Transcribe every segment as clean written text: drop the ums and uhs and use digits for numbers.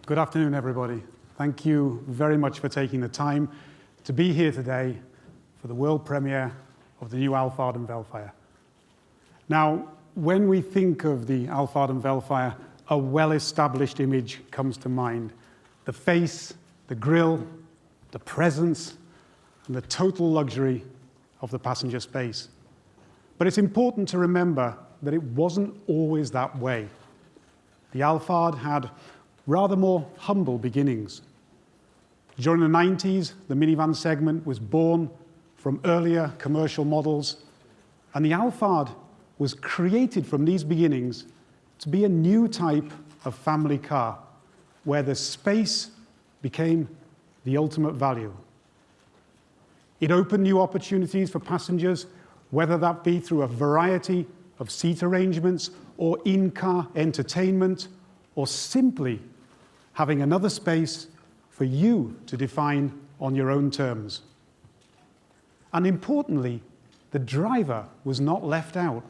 Good afternoon, everybody. Thank you very much for taking the time to be here today for the world premiere of the new Alphard and Vellfire. Now, when we think of the Alphard and Vellfire, a well-established image comes to mind. The face, the grille, the presence, and the total luxury of the passenger space. But it's important to remember that it wasn't always that way. The Alphard had rather more humble beginnings. During the 90s, the minivan segment was born from earlier commercial models, and the Alphard was created from these beginnings to be a new type of family car, where the space became the ultimate value. It opened new opportunities for passengers, whether that be through a variety of seat arrangements or in-car entertainment, or simply having another space for you to define on your own terms. And importantly, the driver was not left out.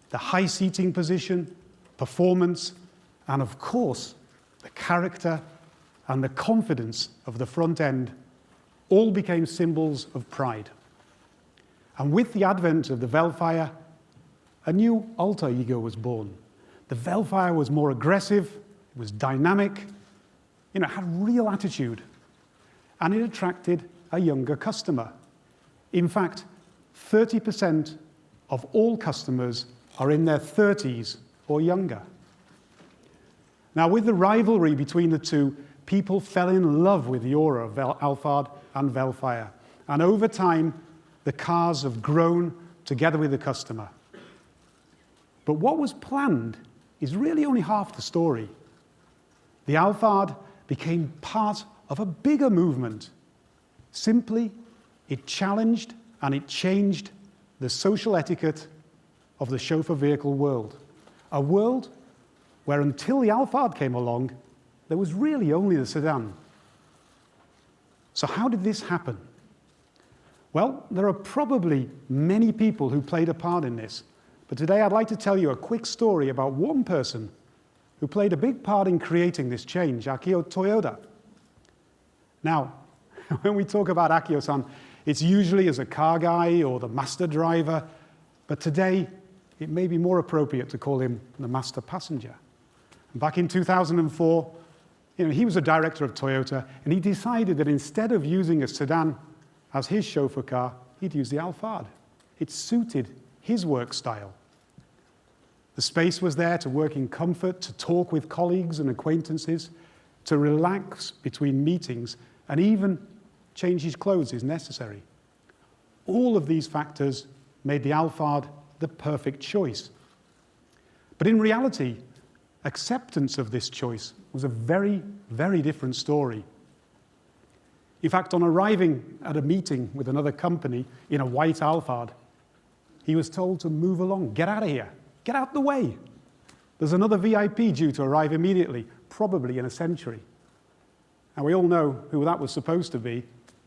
The high seating position, performance, and of course, the character and the confidence of the front end all became symbols of pride. And with the advent of the Vellfire, a new alter ego was born. The Vellfire was more aggressive, it was dynamic, it had real attitude, and it attracted a younger customer. In fact, 30% of all customers are in their 30s or younger. Now, with the rivalry between the two, people fell in love with the aura of Alphard and Vellfire, and over time, the cars have grown together with the customer. But what was planned is really only half the story. The Alphard became part of a bigger movement. Simply, it challenged and it changed the social etiquette of the chauffeur vehicle world. A world where until the Alphard came along, there was really only the sedan. So how did this happen? Well, there are probably many people who played a part in this, but today I'd like to tell you a quick story about one person who played a big part in creating this change, Akio Toyoda. Now, when we talk about Akio-san, it's usually as a car guy or the master driver, but today it may be more appropriate to call him the master passenger. Back in 2004, he was a director of Toyota, and he decided that instead of using a sedan as his chauffeur car, he'd use the Alphard. It suited his work style. The space was there to work in comfort, to talk with colleagues and acquaintances, to relax between meetings, and even change his clothes as necessary. All of these factors made the Alphard the perfect choice. But in reality, acceptance of this choice was a very, very different story. In fact, on arriving at a meeting with another company in a white Alphard, he was told to move along, get out of here, get out the way. There's another VIP due to arrive immediately, probably in a century. And we all know who that was supposed to be,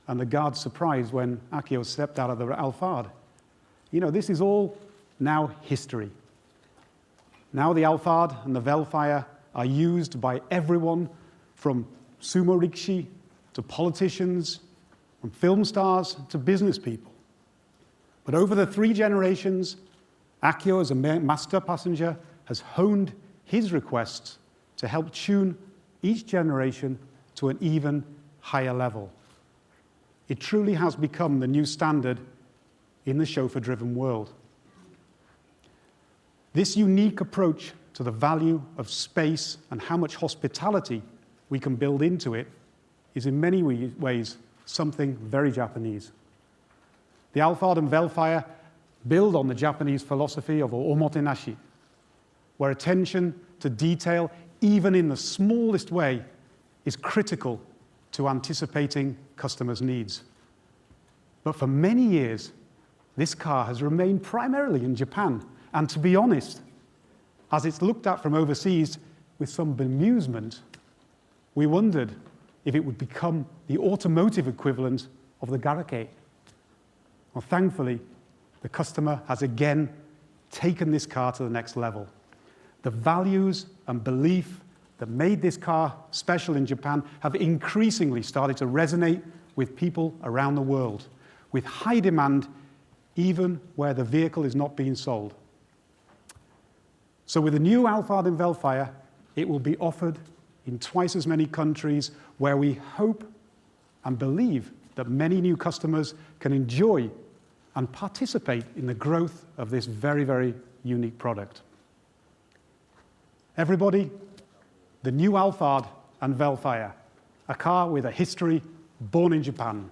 and the guard's surprised when Akio stepped out of the Alphard. This is all now history. Now the Alphard and the Vellfire are used by everyone from sumo rikishi to politicians, from film stars to business people. But over the 3 generations, Akio, as a master passenger, has honed his requests to help tune each generation to an even higher level. It truly has become the new standard in the chauffeur-driven world. This unique approach to the value of space and how much hospitality we can build into it is in many ways something very Japanese. The Alphard and Vellfire build on the Japanese philosophy of omotenashi, where attention to detail, even in the smallest way, is critical to anticipating customers' needs. But for many years, this car has remained primarily in Japan, and to be honest, as it's looked at from overseas with some bemusement, we wondered if it would become the automotive equivalent of the Garake. Well, thankfully, the customer has again taken this car to the next level. The values and belief that made this car special in Japan have increasingly started to resonate with people around the world, with high demand even where the vehicle is not being sold. So with the new Alphard and Vellfire, it will be offered in twice as many countries, where we hope and believe that many new customers can enjoy and participate in the growth of this very, very unique product. Everybody, the new Alphard and Vellfire, a car with a history born in Japan.